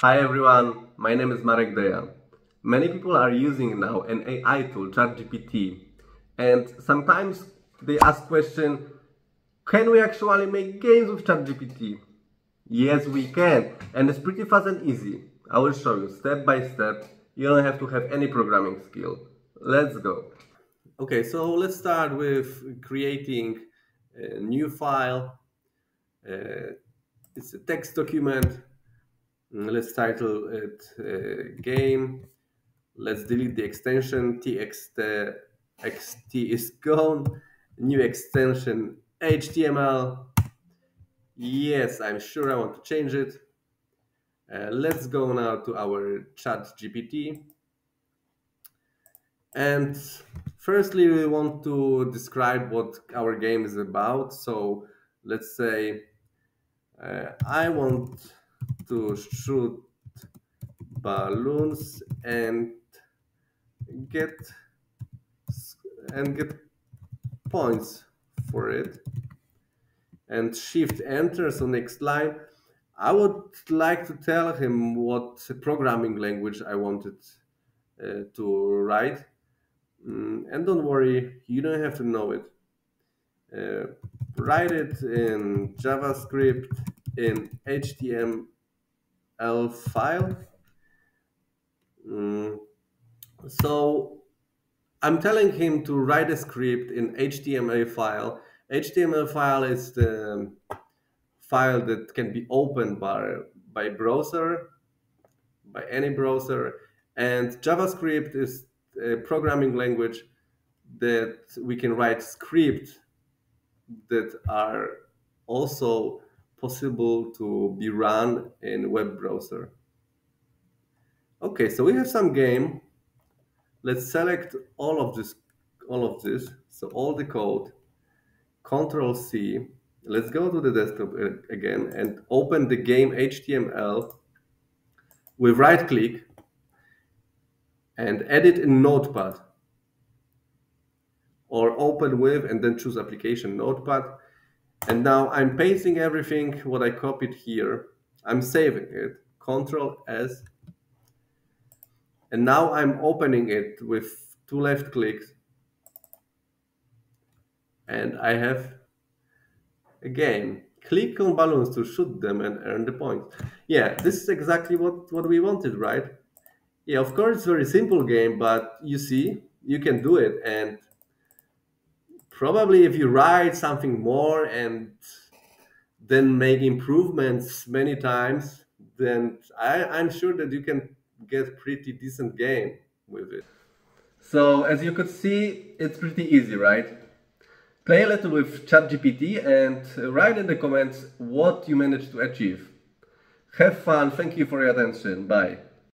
Hi everyone, my name is Marek Deja. Many people are using now an AI tool, ChatGPT, and sometimes they ask question, can we actually make games with ChatGPT? Yes, we can, and it's pretty fast and easy. I will show you step by step. You don't have to have any programming skill. Let's go. Okay, so let's start with creating a new file. It's a text document. Let's title it game. Let's delete the extension. txt is gone. New extension HTML. Yes, I'm sure I want to change it. Let's go now to our ChatGPT. And firstly, we want to describe what our game is about. So let's say I want to shoot balloons get get points for it, and shift enter. So next line, I would like to tell him what programming language I wanted to write. And don't worry, you don't have to know it. Write it in JavaScript in HTML file. So I'm telling him to write a script in HTML file. HTML file is the file that can be opened by browser, by any browser, and JavaScript is a programming language that we can write scripts that are also possible to be run in web browser. Okay, so we have some game. Let's select all of this. So all the code, Control C. Let's go to the desktop again and open the game HTML with right click and edit in Notepad, or open with and then choose application Notepad. And now I'm pasting everything what I copied here. I'm saving it, Control S. And now I'm opening it with 2 left clicks. And I have a game. Click on balloons to shoot them and earn the points. Yeah, this is exactly what we wanted, right? Yeah, of course, it's a very simple game, but you see, you can do it. And probably if you write something more and then make improvements many times, then I'm sure that you can get pretty decent game with it. So as you could see, it's pretty easy, right? Play a little with ChatGPT and write in the comments what you managed to achieve. Have fun, thank you for your attention, bye.